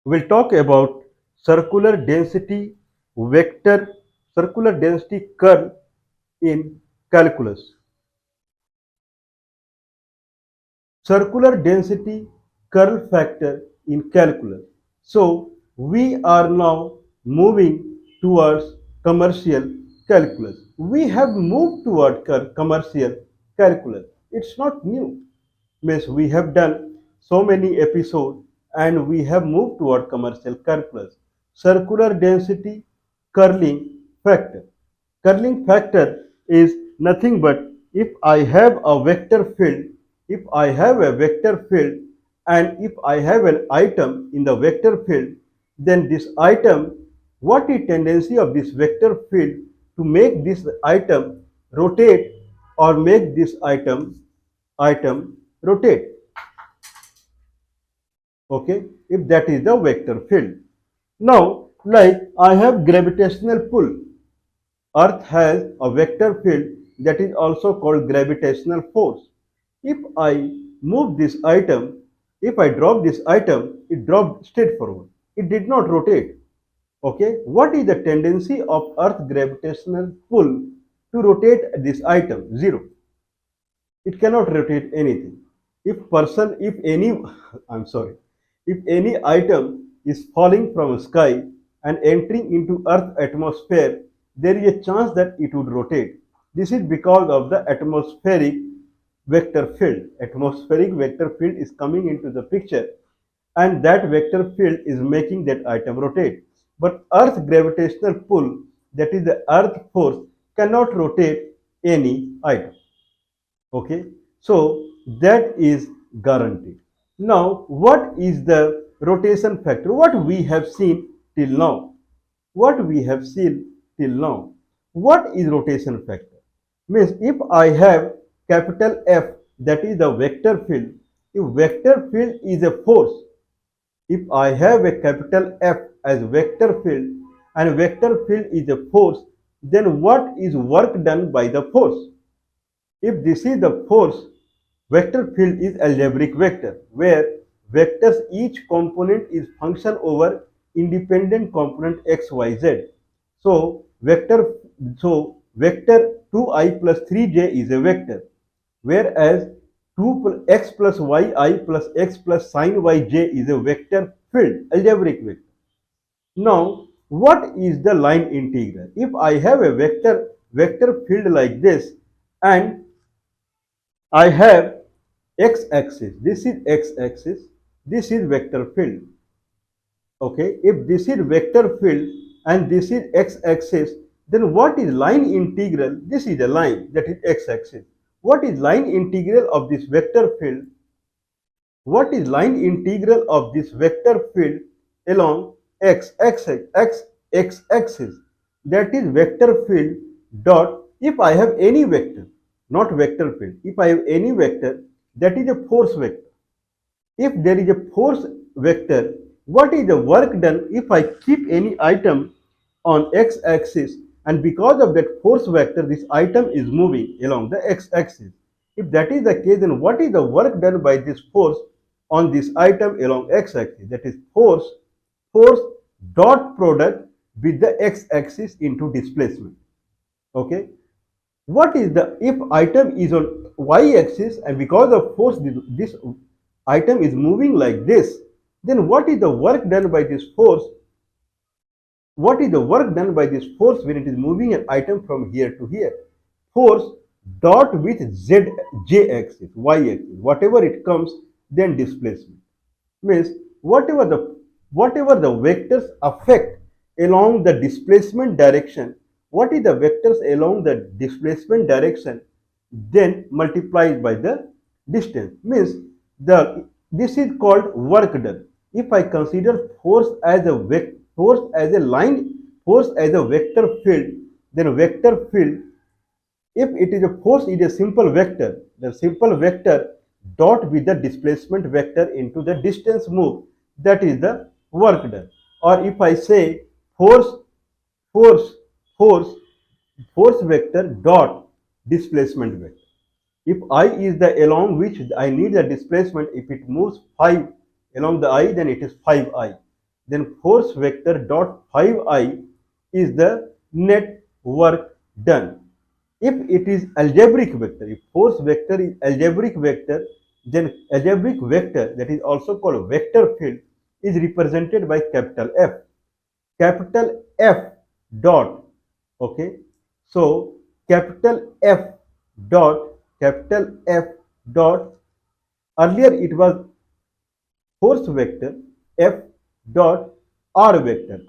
We'll talk about circular density vector, circular density curl in calculus. Circular density curl factor in calculus. So we are now moving towards commercial calculus. We have moved toward commercial calculus. It's not new. Means we have done so many episodes and we have moved toward commercial calculus. Circular density curling factor. Curling factor is nothing but if I have a vector field, if I have a vector field and if I have an item in the vector field, then this item, what is tendency of this vector field to make this item rotate or make this item rotate. Okay, if that is the vector field. Now, like I have gravitational pull. Earth has a vector field that is also called gravitational force. If I move this item, if I drop this item, it dropped straight forward. It did not rotate. Okay, what is the tendency of Earth gravitational pull to rotate this item? Zero. It cannot rotate anything. If any, I'm sorry, if any item is falling from sky and entering into Earth atmosphere, there is a chance that it would rotate. This is because of the atmospheric vector field. Atmospheric vector field is coming into the picture and that vector field is making that item rotate. But Earth gravitational pull, that is the Earth force, cannot rotate any item. Okay, so that is guaranteed. Now what is the rotation factor? What we have seen till now, what we have seen till now what is rotation factor? Means if I have capital F, that is the vector field. If vector field is a force, if I have a capital F as vector field and vector field is a force, then what is work done by the force? If this is the force, vector field is algebraic vector where vectors each component is function over independent component x, y, z. So vector 2i plus 3j is a vector, whereas 2x plus yi plus x plus sin yj is a vector field, algebraic vector. Now, what is the line integral? If I have a vector field like this and I have x-axis, this is x-axis, this is vector field. Okay, if this is vector field and this is x-axis, then what is line integral? This is a line, that is x-axis. What is line integral of this vector field? What is line integral of this vector field along x-axis? That is vector field dot, if I have any vector, not vector field, if I have any vector, that is a force vector. If there is a force vector, what is the work done if I keep any item on x-axis and because of that force vector, this item is moving along the x-axis. If that is the case, then what is the work done by this force on this item along x-axis? That is force dot product with the x-axis into displacement. Okay. What is the, if item is on y-axis and because of force this item is moving like this, then what is the work done by this force? What is the work done by this force when it is moving an item from here to here? Force dot with j axis, y axis, whatever it comes, then displacement. Means whatever the vectors affect along the displacement direction, what is the vectors along the displacement direction, then multiplied by the distance. Means this is called work done. If I consider force as a force as a line, force as a vector field, then vector field, if it is a force, it is a simple vector. The simple vector dot with the displacement vector into the distance moved, that is the work done. Or if I say force, force, force, force vector dot displacement vector. If I is the along which I need the displacement, if it moves 5 along the I, then it is 5i. then force vector dot 5i is the net work done. If it is algebraic vector, if force vector is algebraic vector, then algebraic vector, that is also called vector field, is represented by capital F. Capital F dot, okay. So capital F dot, earlier it was force vector F dot r vector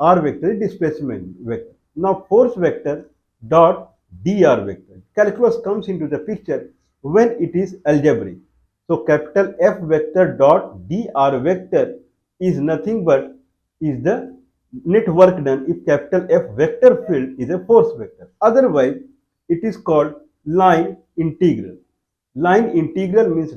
is displacement vector. Now force vector dot dr vector. Calculus comes into the picture when it is algebraic. So capital F vector dot dr vector is nothing but is the net work done if capital F vector field is a force vector. Otherwise, it is called line integral. Line integral means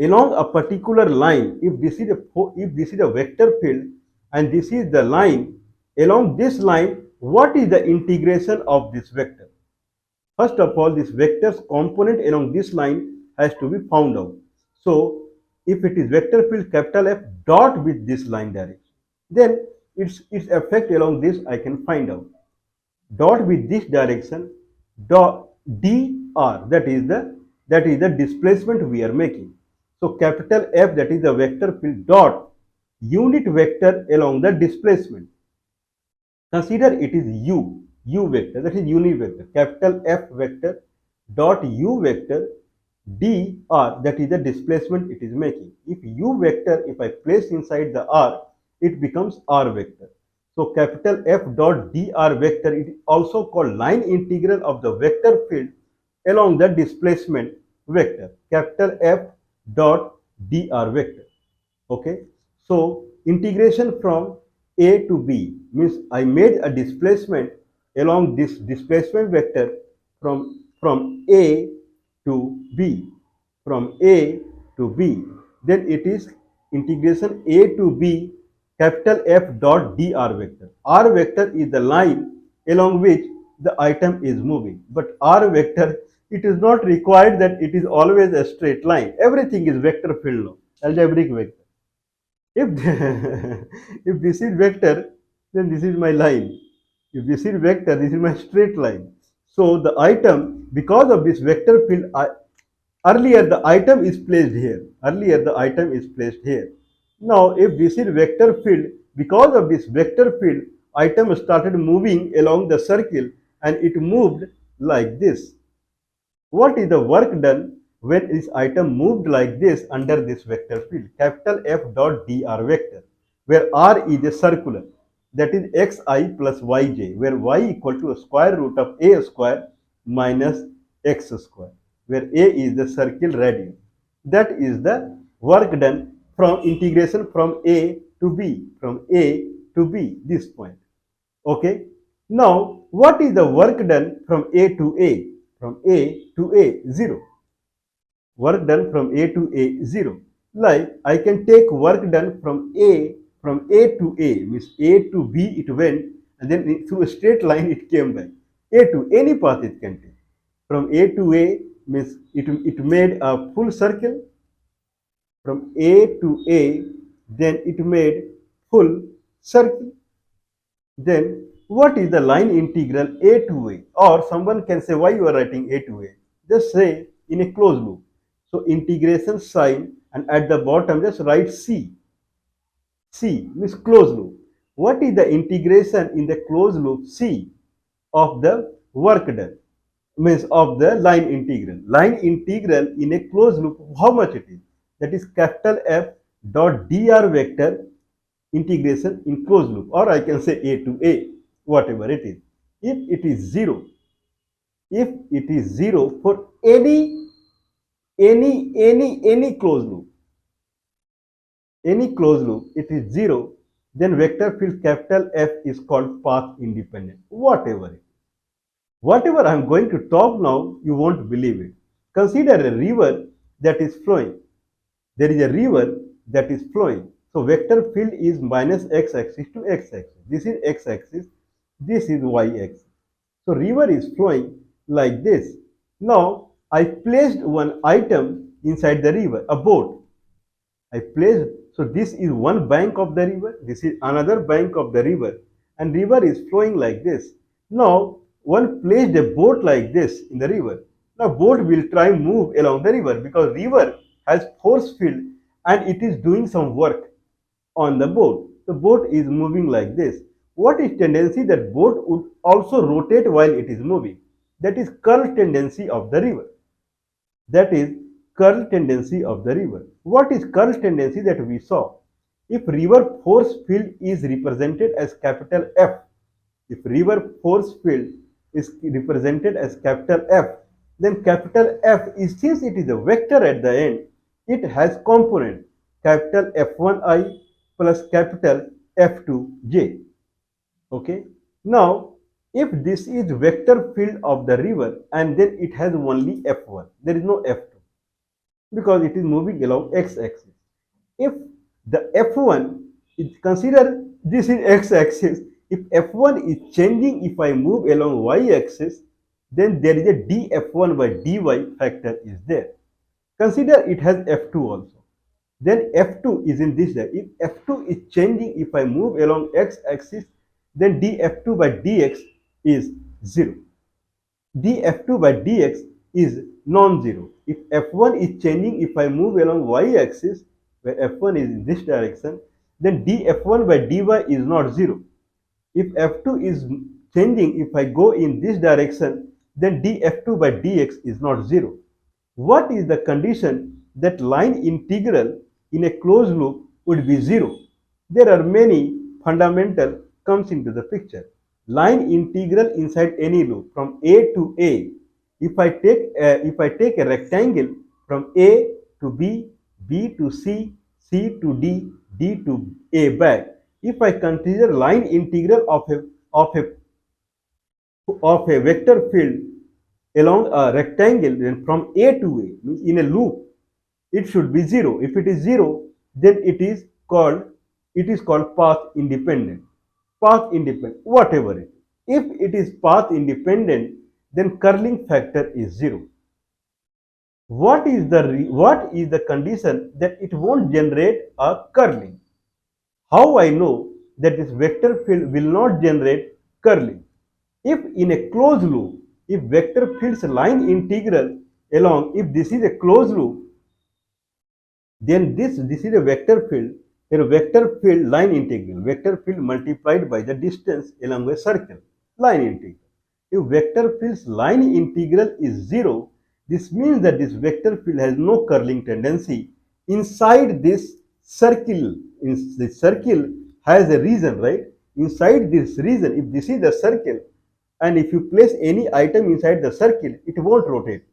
along a particular line, if this is a vector field and this is the line, along this line, what is the integration of this vector? First of all, this vector's component along this line has to be found out. So if it is vector field capital F dot with this line direction, then its effect along this I can find out. Dot with this direction, dot dr, that is the displacement we are making. So capital F, that is the vector field, dot unit vector along the displacement. Consider it is u vector, that is unit vector. Capital F vector dot u vector dr, that is the displacement it is making. If u vector, if I place inside the r, it becomes r vector. So capital F dot dr vector is also called line integral of the vector field along the displacement vector. Capital F dot dr vector. Okay. So integration from A to B means I made a displacement along this displacement vector from A to B, from A to B. Then it is integration A to B capital F dot dr vector. R vector is the line along which the item is moving. But R vector, it is not required that it is always a straight line. Everything is vector field now, algebraic vector. If if this is vector, then this is my line. If this is vector, this is my straight line. So the item, because of this vector field, earlier the item is placed here. Earlier the item is placed here. Now if this is vector field, because of this vector field, item started moving along the circle and it moved like this. What is the work done when this item moved like this under this vector field? Capital F dot dr vector, where r is a circular, that is xi plus yj, where y equal to a square root of a square minus x square, where a is the circle radius. That is the work done from integration from a to b, from a to b, this point. Okay. Now, what is the work done from a to a? From a to a, 0. Work done from a to a, 0. Like I can take work done from a to a, means a to b it went, and then through a straight line it came back. A to any path it can take. From a to a means it made a full circle. From a to a, then it made full circle. Then what is the line integral a to a? Or someone can say, why you are writing a to a? Just say in a closed loop. So integration sign, and at the bottom just write c. C means closed loop. What is the integration in the closed loop c of the work done? Means of the line integral. Line integral in a closed loop, how much it is? That is capital F dot dr vector integration in closed loop, or I can say a to a, whatever it is. If it is 0, if it is 0 for any closed loop, it is 0, then vector field capital F is called path independent, whatever it is. Whatever I am going to talk now, you won't believe it. Consider a river that is flowing. There is a river that is flowing. So vector field is minus x-axis to x-axis. This is x-axis, this is y-axis. So river is flowing like this. Now I placed one item inside the river, a boat. I placed, so this is one bank of the river, this is another bank of the river, and river is flowing like this. Now, one placed a boat like this in the river. Now, boat will try move along the river because river has force field and it is doing some work on the boat. The boat is moving like this. What is tendency? That boat would also rotate while it is moving. That is curl tendency of the river. That is curl tendency of the river. What is curl tendency that we saw? If river force field is represented as capital F, if river force field is represented as capital F, then capital F is, since it is a vector at the end, it has component capital F1I plus capital F2J. Okay. Now, if this is vector field of the river and then it has only F1, there is no F2 because it is moving along x-axis. If the F1 is, consider this is x-axis, if F1 is changing, if I move along y-axis, then there is a dF1 by dy factor is there. Consider it has F2 also. Then F2 is in this direction. If F2 is changing, if I move along x-axis, then dF2 by dx is 0. dF2 by dx is non-zero. If F1 is changing, if I move along y-axis, where F1 is in this direction, then dF1 by dy is not 0. If F2 is changing, if I go in this direction, then dF2 by dx is not 0. What is the condition that line integral in a closed loop would be 0? There are many fundamental comes into the picture. Line integral inside any loop from A to A. If I take a rectangle from A to B, B to C, C to D, D to A back. If I consider line integral of a vector field along a rectangle, then from A to A, means in a loop, it should be 0. If it is 0, then it is called path independent. Path independent, whatever it is. If it is path independent, then curling factor is 0. What is the condition that it won't generate a curling? How I know that this vector field will not generate curling? If in a closed loop, if vector field's line integral along, if this is a closed loop, then this is a vector field, a vector field line integral, vector field multiplied by the distance along a circle, line integral. If vector field's line integral is 0, this means that this vector field has no curling tendency inside this circle. The circle has a region, right? Inside this region, if this is the circle, and if you place any item inside the circle, it won't rotate.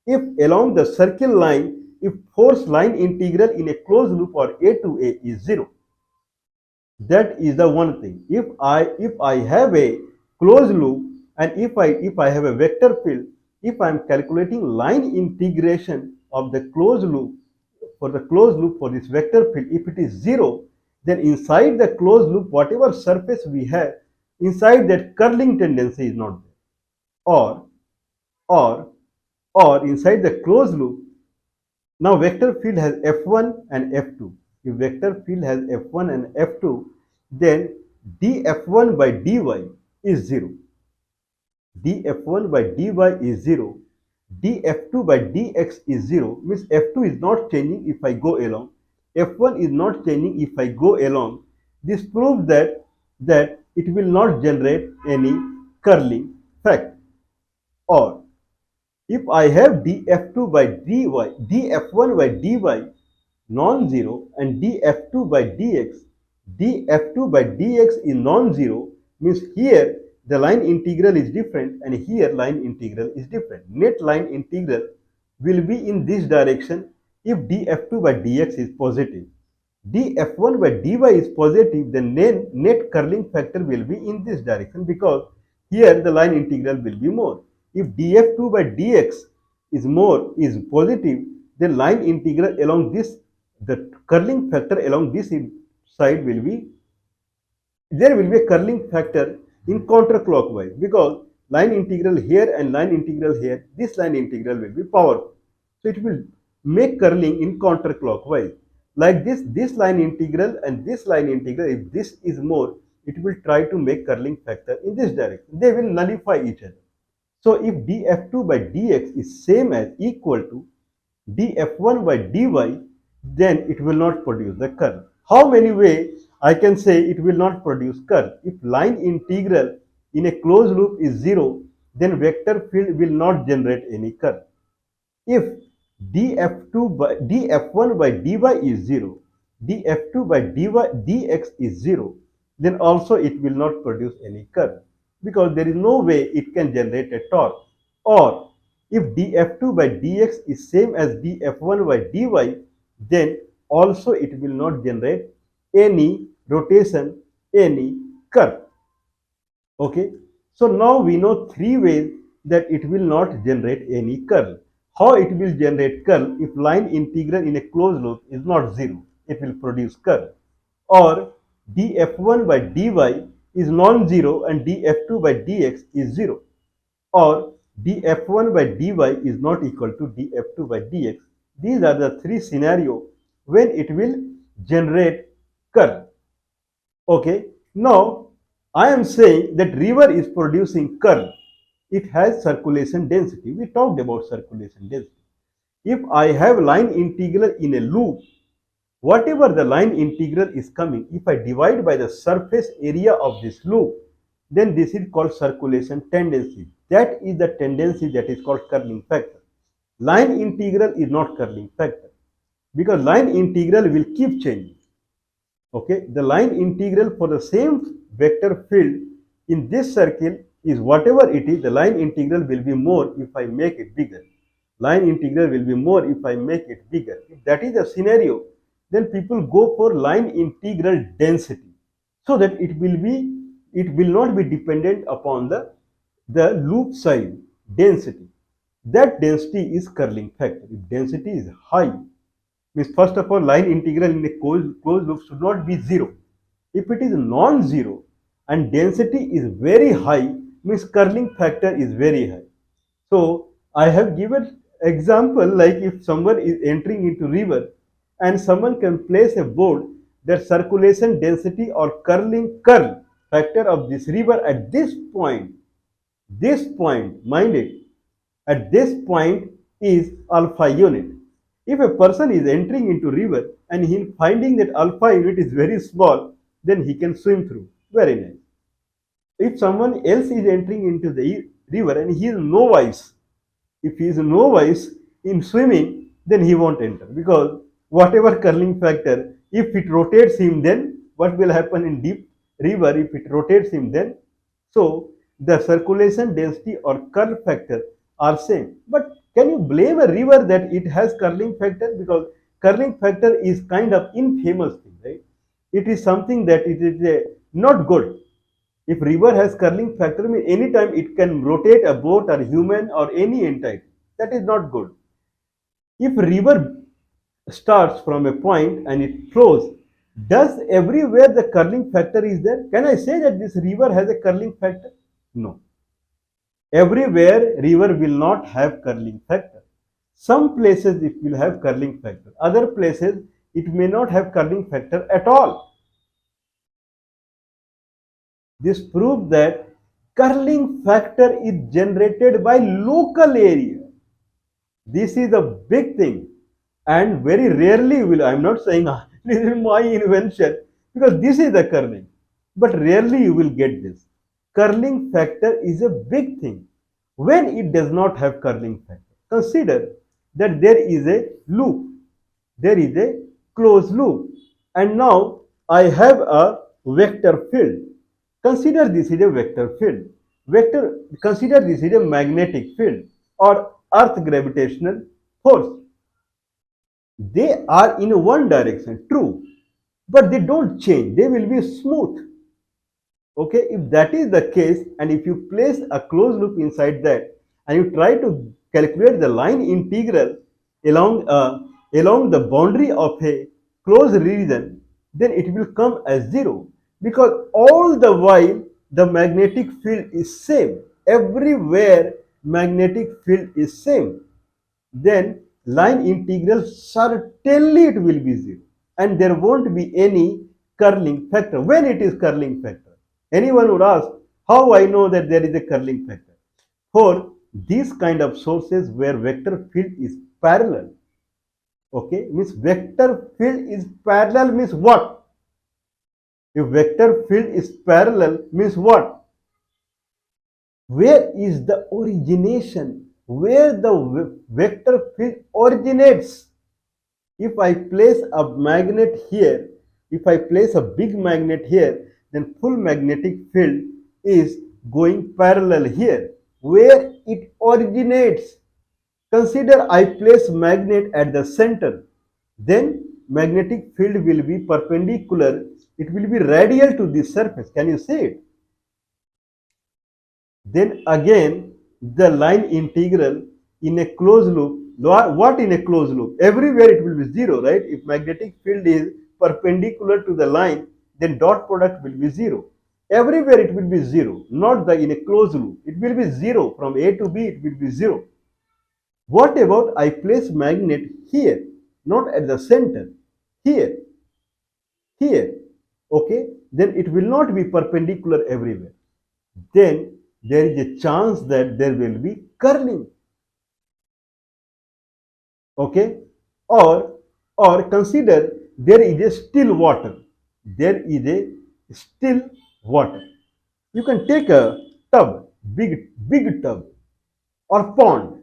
If along the circle line, if force line integral in a closed loop or A to A is 0, that is the one thing. If I have a closed loop and if I have a vector field, if I am calculating line integration of the closed loop for this vector field, if it is 0, then inside the closed loop, whatever surface we have, inside that curling tendency is not there. Or inside the closed loop, now vector field has F1 and F2. If vector field has F1 and F2, then dF1 by dy is 0. dF1 by dy is 0. dF2 by dx is 0, means F2 is not changing if I go along. F1 is not changing if I go along. This proves that it will not generate any curling factor. Or if I have dF2 by dy, dF1 by dy non-zero and dF2 by dF2 by dx is non-zero, means here the line integral is different and here line integral is different. Net line integral will be in this direction if dF2 by dx is positive. dF1 by dy is positive, then net curling factor will be in this direction because here the line integral will be more. If dF2 by dx is positive, then line integral along this, the curling factor along this side will be, there will be a curling factor in counterclockwise because line integral here and line integral here, this line integral will be powerful. So it will make curling in counterclockwise. like this line integral and this line integral, if this is more, it will try to make curling factor in this direction. They will nullify each other. So if df2 by dx is same as equal to df1 by dy, then it will not produce the curl. How many ways I can say it will not produce curl? If line integral in a closed loop is 0, then vector field will not generate any curl. If df1 by dy is 0, df2 by dx is 0, then also it will not produce any curl, because there is no way it can generate a torque. Or if df2 by dx is same as df1 by dy, then also it will not generate any rotation, any curl. Okay, so now we know three ways that it will not generate any curl. How it will generate curl? If line integral in a closed loop is not 0, it will produce curl. Or df1 by dy is non-zero and df2 by dx is 0. Or df1 by dy is not equal to df2 by dx. These are the three scenarios when it will generate curl. Okay, now I am saying that river is producing curl. It has circulation density. We talked about circulation density. If I have line integral in a loop, whatever the line integral is coming, if I divide by the surface area of this loop, then this is called circulation tendency. That is the tendency that is called curling factor. Line integral is not curling factor, because line integral will keep changing. Okay, the line integral for the same vector field in this circle is whatever it is, the line integral will be more if I make it bigger. Line integral will be more if I make it bigger. If that is the scenario, then people go for line integral density, so that it will not be dependent upon the loop size density. That density is curling factor. If density is high, means first of all, line integral in a closed loop should not be 0. If it is non-zero and density is very high, means curling factor is very high. So I have given example, like if someone is entering into river and someone can place a board that circulation density or curl factor of this river at this point, mind it, at this point is alpha unit. If a person is entering into river and he is finding that alpha unit is very small, then he can swim through. Very nice. If someone else is entering into the river and he is novice, if he is a novice in swimming, then he won't enter, because whatever curling factor, if it rotates him, then what will happen in deep river? If it rotates him, then so the circulation density or curl factor are same. But can you blame a river that it has curling factor? Because curling factor is kind of infamous thing, right? It is something that it is not good. If river has curling factor, means anytime it can rotate a boat or human or any entity. That is not good. If river starts from a point and it flows, does everywhere the curling factor is there? Can I say that this river has a curling factor? No. Everywhere river will not have curling factor. Some places it will have curling factor. Other places it may not have curling factor at all. This proves that curling factor is generated by local area. This is a big thing, and very rarely will, I am not saying this is my invention, because this is the curling, but rarely you will get this. Curling factor is a big thing. When it does not have curling factor, consider that there is a loop, there is a closed loop, and now I have a vector field. Consider this is a vector field. Consider this is a magnetic field or earth gravitational force. They are in one direction, true, but they don't change. They will be smooth. Okay, if that is the case, and if you place a closed loop inside that, and you try to calculate the line integral along the boundary of a closed region, then it will come as 0, because all the while the magnetic field is same. Everywhere magnetic field is same. Then line integral certainly it will be 0. and there won't be any curling factor. When it is curling factor? Anyone would ask, how I know that there is a curling factor? For these kind of sources where vector field is parallel, okay, means vector field is parallel means what? If vector field is parallel means what? Where is the origination? Where the vector field originates? If I place a magnet here, if I place a big magnet here, then full magnetic field is going parallel here. Where it originates? Consider I place magnet at the center. Then magnetic field will be perpendicular. It will be radial to this surface. Can you see it? Then again, the line integral in a closed loop, what in a closed loop? Everywhere it will be zero, right? If magnetic field is perpendicular to the line, then dot product will be zero. Everywhere it will be zero, not the in a closed loop. It will be zero. From A to B, it will be zero. What about I place magnet here, not at the center, here, here, okay? Then it will not be perpendicular everywhere. Then there is a chance that there will be curling, okay? Or consider there is a still water. There is a still water. You can take a tub, big tub, or pond.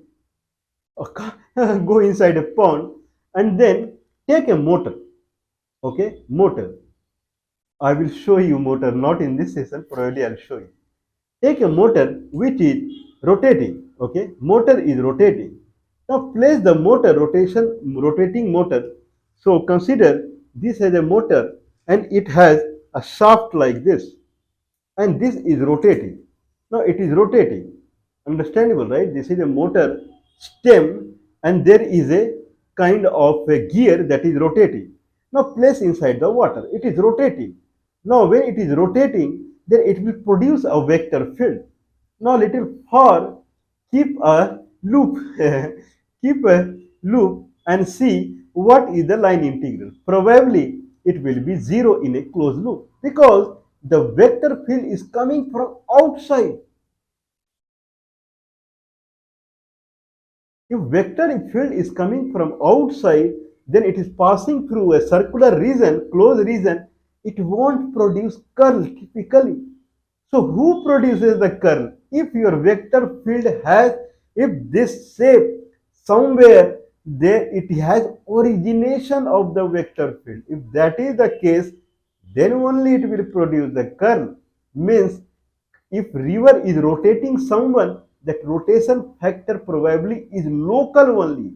Okay? Go inside a pond and then take a motor. Okay, motor. I will show you motor, not in this session, probably I'll show you. Take a motor which is rotating. Okay, motor is rotating. Now place the motor rotating motor. So consider this as a motor and it has a shaft like this, and this is rotating. Now it is rotating. Understandable, right? This is a motor stem and there is a kind of a gear that is rotating. Now place inside the water. It is rotating. Now when it is rotating, then it will produce a vector field. Now little far, keep a loop, keep a loop and see what is the line integral. Probably it will be zero in a closed loop because the vector field is coming from outside. If vector field is coming from outside, then it is passing through a circular region, closed region, it won't produce curl typically. So who produces the curl? If your vector field has, if this shape somewhere there it has origination of the vector field. If that is the case, then only it will produce the curl. Means if river is rotating someone, that rotation factor probably is local only.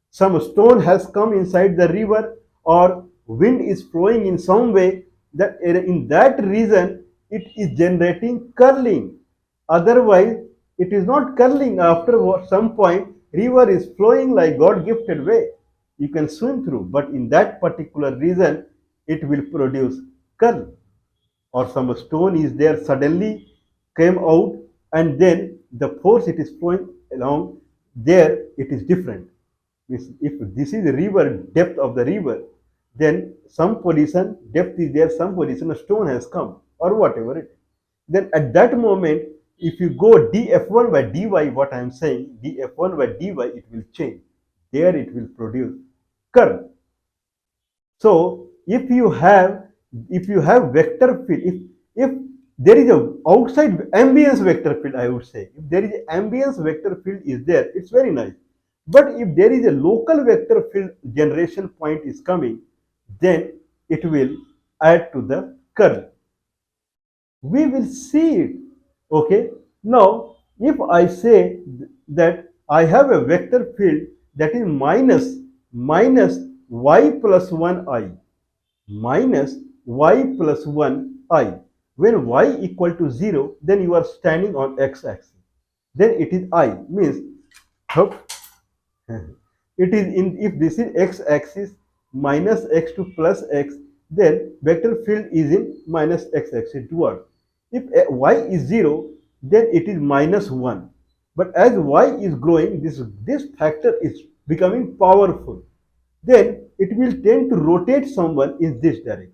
Some stone has come inside the river or wind is flowing in some way, that in that region it is generating curling. Otherwise, it is not curling. After some point, river is flowing like God gifted way. You can swim through, but in that particular region, it will produce curl. Or some stone is there suddenly came out and then the force it is flowing along there, it is different. If this is the river, depth of the river, then some position depth is there, some position a stone has come or whatever it is. Then at that moment, if you go df1 by dy, what I am saying, df1 by dy, it will change. There it will produce curl. So if you have vector field, if there is a outside ambience vector field, I would say, if there is an ambience vector field is there, it's very nice. But if there is a local vector field generation point is coming, then it will add to the curl. We will see it. Okay. Now, if I say that I have a vector field that is minus y plus 1 I, minus y plus 1 I. When y equal to 0, then you are standing on x-axis. Then it is I, means it is in, if this is x-axis minus x to plus x, then vector field is in minus x-axis toward. If y is 0, then it is minus 1. But as y is growing, this factor is becoming powerful. Then it will tend to rotate someone in this direction.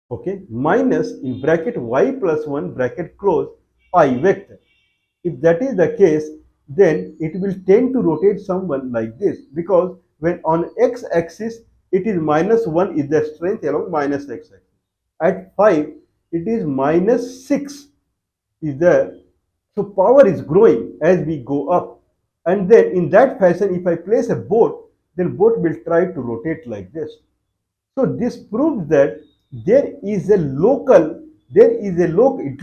Okay, minus in bracket y plus 1 bracket close I vector. If that is the case, then it will tend to rotate someone like this, because when on x-axis it is minus 1 is the strength along minus x-axis. At 5 it is minus 6 is there. So power is growing as we go up. And then in that fashion, if I place a boat, then boat will try to rotate like this. So this proves that it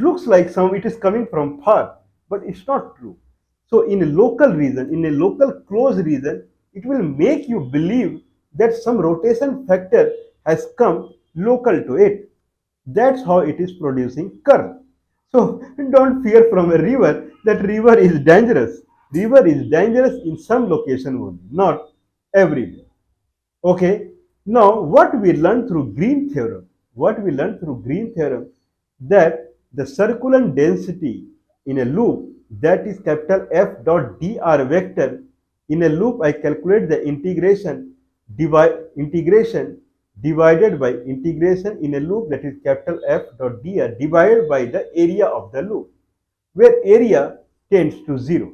looks like it is coming from far, but it's not true. So in a local region, in a local closed region, it will make you believe that some rotation factor has come local to it. That's how it is producing curl. So don't fear from a river that river is dangerous. River is dangerous in some location only, not everywhere. Okay. Now what we learned through Green theorem? What we learned through Green theorem, that the circulant density in a loop, that is capital F dot dr vector, in a loop I calculate the integration divided by integration in a loop, that is capital F dot dr, divided by the area of the loop, where area tends to 0.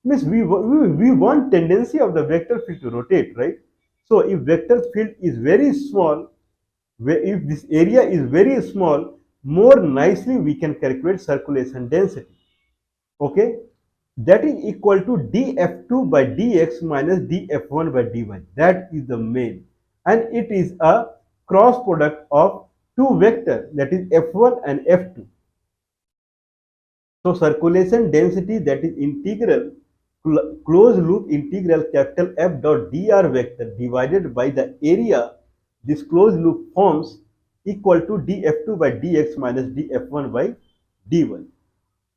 Means we want tendency of the vector field to rotate, right? So if vector field is very small, if this area is very small, more nicely we can calculate circulation density. Okay, that is equal to df2 by dx minus df1 by dy. That is the main, and it is a cross product of two vectors, that is f1 and f2. So circulation density, that is integral closed loop integral capital F dot dr vector divided by the area this closed loop forms, equal to df2 by dx minus df1 by dy.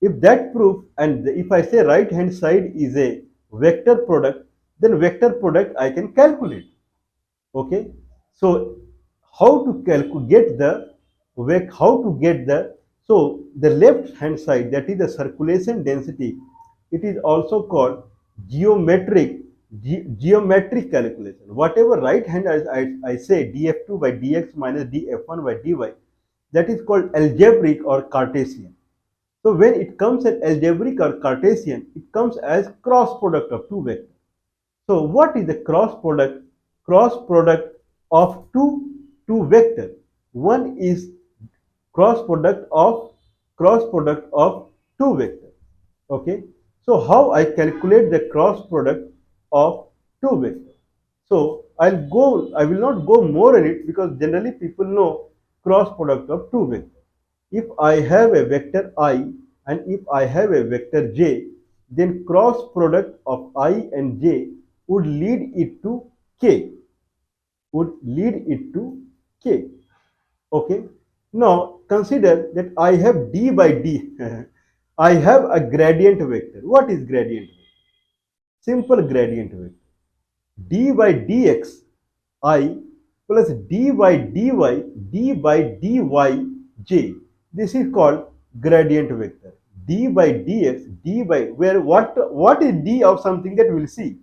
If that proof, and if I say right hand side is a vector product, then vector product I can calculate. Okay, so how to get the so the left hand side, that is the circulation density, it is also called geometric calculation. Whatever right hand I say df2 by dx minus df1 by dy, that is called algebraic or Cartesian. So when it comes as algebraic or Cartesian, it comes as cross product of two vectors. So what is the cross product? Cross product of two vector. One is cross product of two vector. Okay. So how I calculate the cross product of two vector? So I will not go more in it, because generally people know cross product of two vector. If I have a vector I and if I have a vector j, then cross product of I and j would lead it to k. Okay. Now consider that I have d by d. I have a gradient vector. What is gradient vector? Simple gradient vector. D by dx I plus d by dy d by dy j. This is called gradient vector. D by dx d by, where what is d of something, that we will see.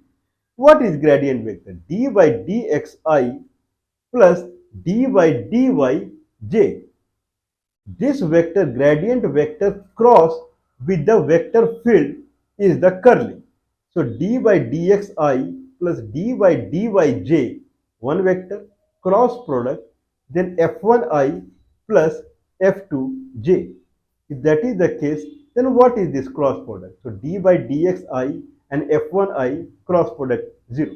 What is gradient vector? D by dx I plus d by dy j. This vector, gradient vector cross with the vector field, is the curling. So d by dxi plus d by dyj, one vector, cross product, then f1i plus f2j. If that is the case, then what is this cross product? So d by dxi and f1i cross product 0.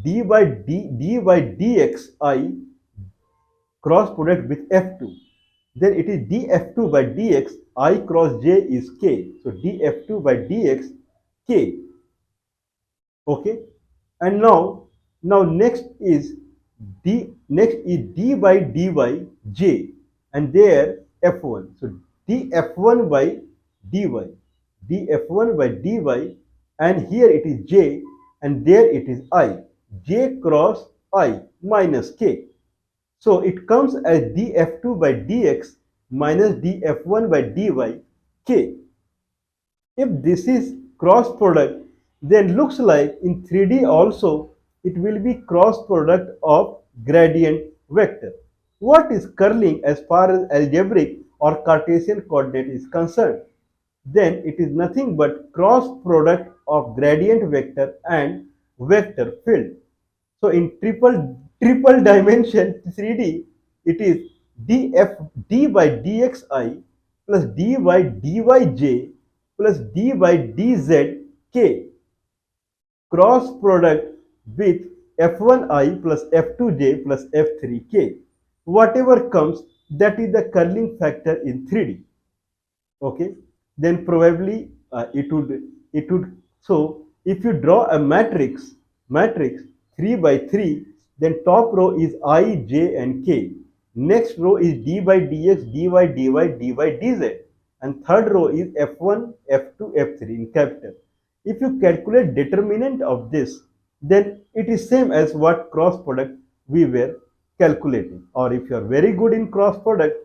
d by dxi cross product with f2, then it is df2 by dx, I cross j is k. So df2 by dx k. Okay, and now next is d by dy j, and there f1. So df1 by dy, and here it is j, and there it is I. J cross I minus k. So it comes as df2 by dx minus df1 by dy k. If this is cross product, then looks like in 3D also it will be cross product of gradient vector. What is curling as far as algebraic or Cartesian coordinate is concerned? Then it is nothing but cross product of gradient vector and vector field. So in triple dimension 3D, it is df d by dxi plus d by dyj plus d by dz k cross product with f1i plus f2j plus f3k. Whatever comes, that is the curling factor in 3D. Okay, then probably it would so if you draw a matrix 3 by 3, then top row is I, j and k, next row is d by dx, dy, dy, dy, dz, and third row is f1, f2, f3 in capital. If you calculate determinant of this, then it is same as what cross product we were calculating. Or if you are very good in cross product,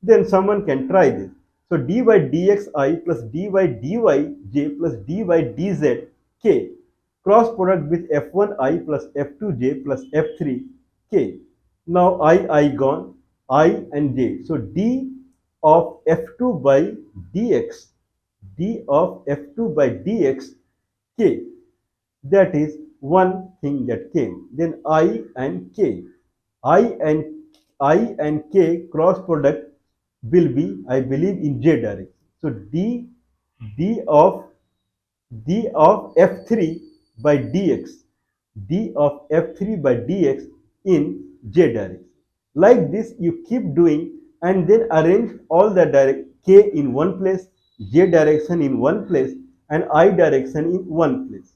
then someone can try this. So d by dxi plus d by dyj plus d by dz k cross product with f1i plus f2j plus f3k. Now I gone, I and j. So d of f2 by dx, d of f2 by dx k, that is one thing that came. Then I and k, I and k cross product will be, I believe, in j direction. So d of f3 by dx, d of f3 by dx in j direction. Like this, you keep doing and then arrange all the k in one place, j direction in one place, and I direction in one place.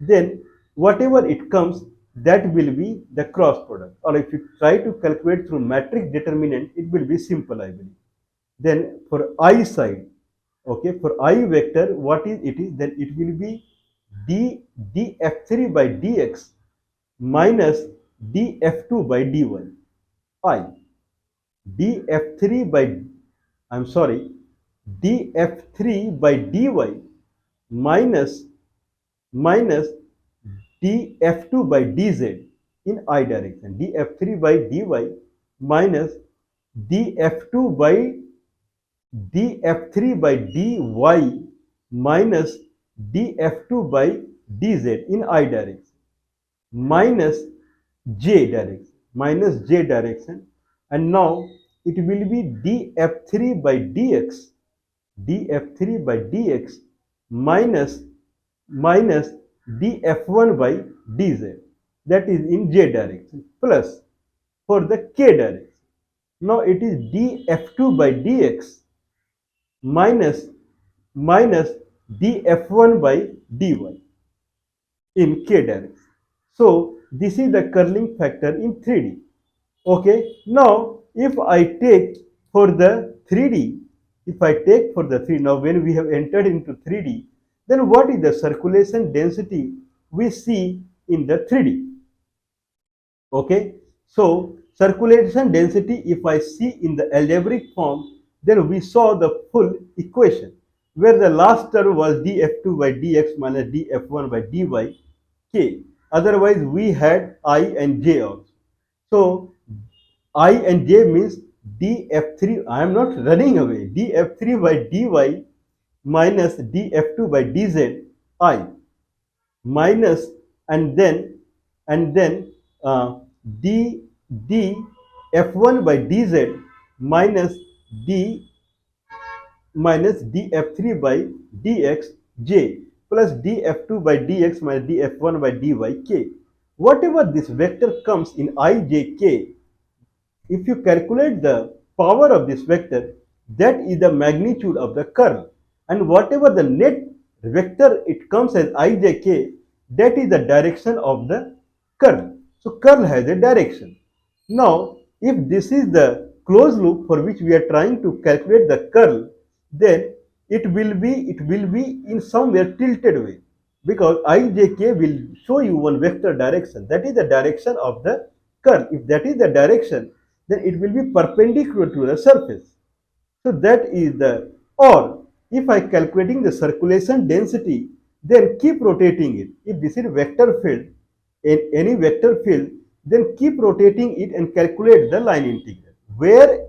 Then whatever it comes, that will be the cross product. Or if you try to calculate through matrix determinant, it will be simple, I believe. Then for I side, okay, for I vector, what is it is, then it will be df3 by dx minus df2 by dy. I df3 by, I'm sorry, df3 by dy minus df2 by dz in I direction, df3 by dy minus df2 by df3 by dy minus df2 by dz in I direction minus j direction, and now it will be df3 by dx minus df1 by dz, that is in j direction, plus for the k direction. Now it is df2 by dx minus df1 by dy in k direction. So this is the curling factor in 3D. Okay, now if I take for the 3D, now when we have entered into 3D, then what is the circulation density we see in the 3D? Okay, so circulation density, if I see in the algebraic form, then we saw the full equation where the last term was df2 by dx minus df1 by dy k. Otherwise, we had I and j also. So I and j means df3, I am not running away, df3 by dy minus df2 by dz I minus, and then d f1 by dz minus df3 by dx j plus df2 by dx minus df1 by dy k. Whatever this vector comes in I, j, k, if you calculate the power of this vector, that is the magnitude of the curl. And whatever the net vector it comes as ijk, that is the direction of the curl. So curl has a direction. Now, if this is the closed loop for which we are trying to calculate the curl, then it will be in somewhere tilted way, because ijk will show you one vector direction. That is the direction of the curl. If that is the direction, then it will be perpendicular to the surface. So that is the, or if I calculating the circulation density, then keep rotating it. If this is vector field, any vector field, then keep rotating it and calculate the line integral. Where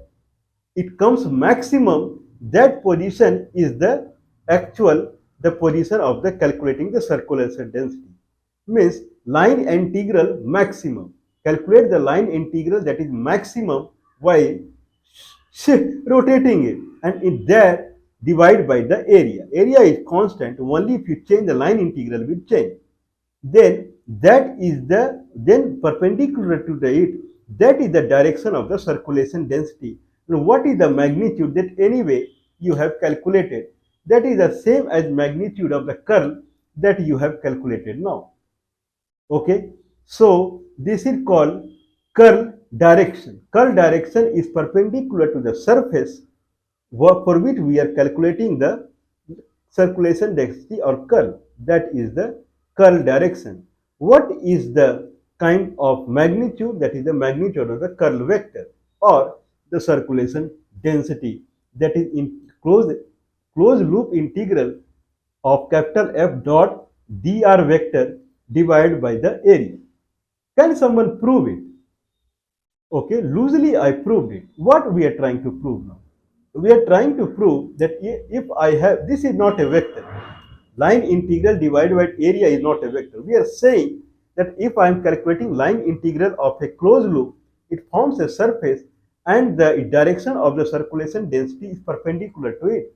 it comes maximum, that position is the actual the position of the calculating the circulation density. Means line integral maximum. Calculate the line integral that is maximum while rotating it, and in that divide by the area. Area is constant, only if you change the line integral will change. Then that is the then perpendicular to the it, that is the direction of the circulation density. And what is the magnitude that anyway you have calculated, that is the same as magnitude of the curl that you have calculated now. Okay, so this is called curl direction. Curl direction is perpendicular to the surface for which we are calculating the circulation density or curl. That is the curl direction. What is the kind of magnitude? That is the magnitude of the curl vector or the circulation density, that is in closed loop integral of capital F dot dr vector divided by the area. Can someone prove it? Okay, loosely I proved it. What we are trying to prove now? We are trying to prove that if I have, this is not a vector. Line integral divided by area is not a vector. We are saying that if I am calculating line integral of a closed loop, it forms a surface and the direction of the circulation density is perpendicular to it.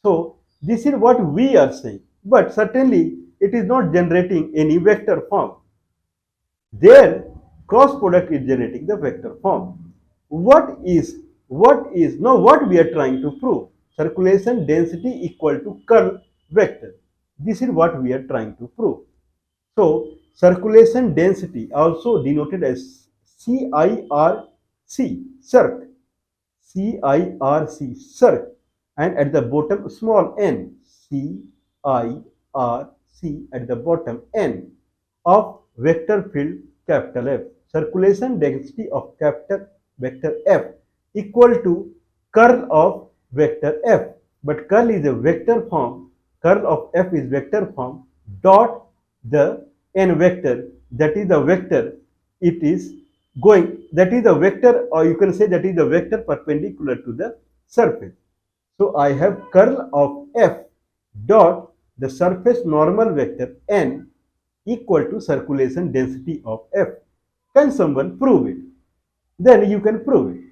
So this is what we are saying. But certainly it is not generating any vector form. Their cross product is generating the vector form. What is now what we are trying to prove? Circulation density equal to curl vector. This is what we are trying to prove. So circulation density, also denoted as CIRC, circ, CIRC, circ, and at the bottom small n, CIRC, at the bottom n, of vector field capital F. Circulation density of capital vector F equal to curl of vector F. But curl is a vector form. Curl of F is vector form dot the n vector, that is the vector it is going, that is the vector, or you can say that is the vector perpendicular to the surface. So I have curl of F dot the surface normal vector n equal to circulation density of F. Can someone prove it? Then you can prove it.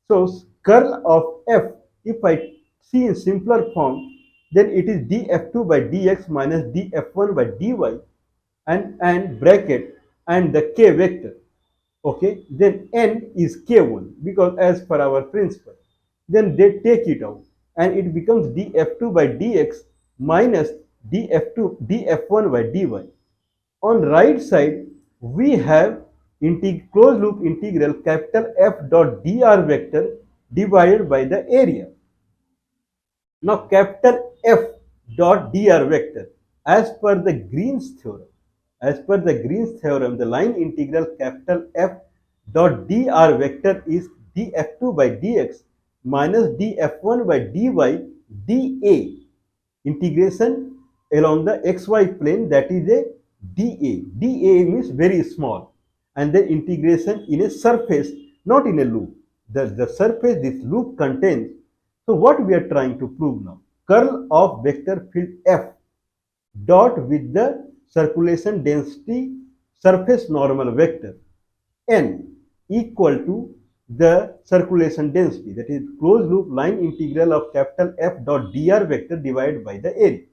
So curl of F, if I see in simpler form, then it is df2 by dx minus df1 by dy and bracket and the k vector. Okay, then n is k1 because as per our principle. Then they take it out and it becomes df2 by dx minus df1 by dy. On right side, we have closed loop integral capital F dot dr vector divided by the area. Now capital F dot dr vector, as per the Green's theorem, the line integral capital F dot dr vector is df2 by dx minus df1 by dy dA. Integration along the xy plane, that is a dA. dA means very small, and then integration in a surface, not in a loop. The surface this loop contains. So what we are trying to prove now? Curl of vector field F dot with the circulation density surface normal vector n equal to the circulation density, that is closed loop line integral of capital F dot dr vector divided by the area,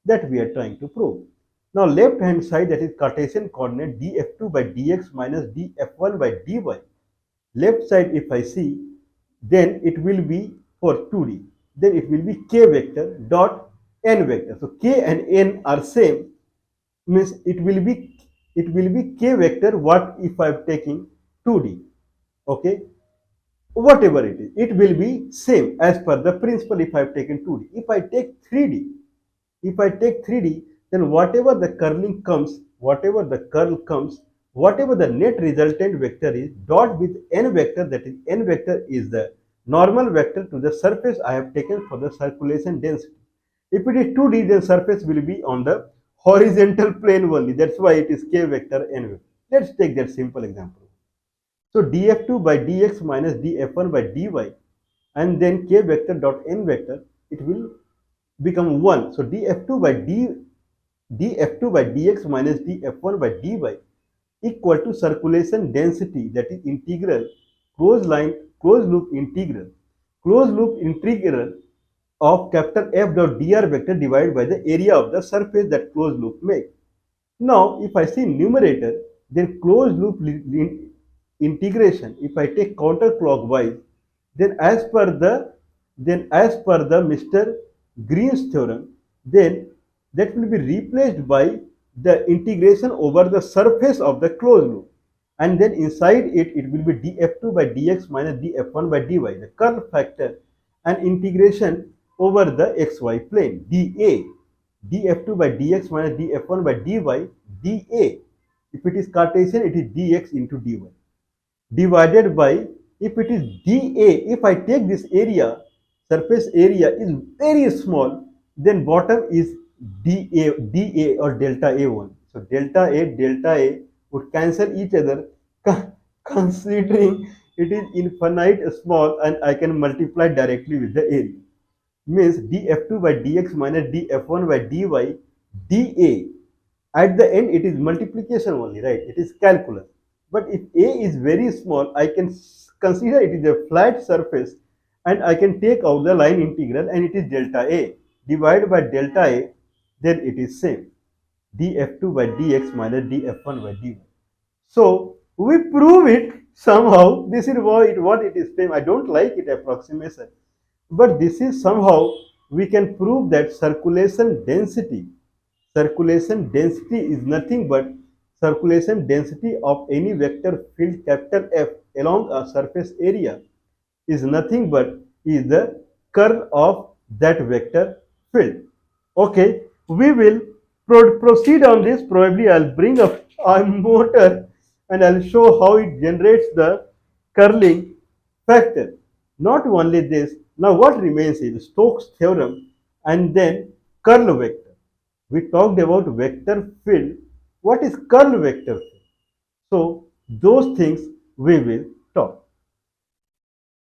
that we are trying to prove. Now left hand side, that is Cartesian coordinate, df2 by dx minus df1 by dy. Left side if I see, then it will be for 2D, then it will be k vector dot n vector. So k and n are same, means it will be k vector. What if I am taking 2D? Okay, whatever it will be same as per the principle if I have taken 2D. If I take 3D, then whatever the curl comes, whatever the net resultant vector is, dot with n vector, that is n vector is the normal vector to the surface I have taken for the circulation density. If it is 2D, then surface will be on the horizontal plane only. That's why it is k vector n vector. Let's take that simple example. So df2 by dx minus df1 by dy, and then k vector dot n vector, it will become 1. So df2 by dx minus df1 by dy equal to circulation density, that is integral closed loop integral of capital F dot dr vector divided by the area of the surface that closed loop makes. Now, if I see numerator, then closed loop integration, if I take counterclockwise, then as per the Mr. Green's theorem, then that will be replaced by the integration over the surface of the closed loop, and then inside it will be df2 by dx minus df1 by dy, the curl factor, and integration over the xy plane, df2 by dx minus df1 by dy, dA. If it is Cartesian, it is dx into dy, divided by, if it is dA, if I take this area, surface area is very small, then bottom is dA or delta A1. So delta A would cancel each other, considering it is infinite small, and I can multiply directly with the area. Means df2 by dx minus df1 by dy, dA. At the end, it is multiplication only, right? It is calculus. But if A is very small, I can consider it is a flat surface, and I can take out the line integral, and it is delta A. Divided by delta A, then it is same. df2 by dx minus df1 by dy. So we prove it somehow. This is what it is same. I don't like it approximation, but this is somehow we can prove that circulation density is nothing but circulation density of any vector field capital F along a surface area is nothing but is the curl of that vector field. Okay, we will proceed on this. Probably I'll bring up a motor and I'll show how it generates the curling factor. Not only this, now what remains is Stokes theorem and then curl vector. We talked about vector field. What is curl vector field? So those things we will talk.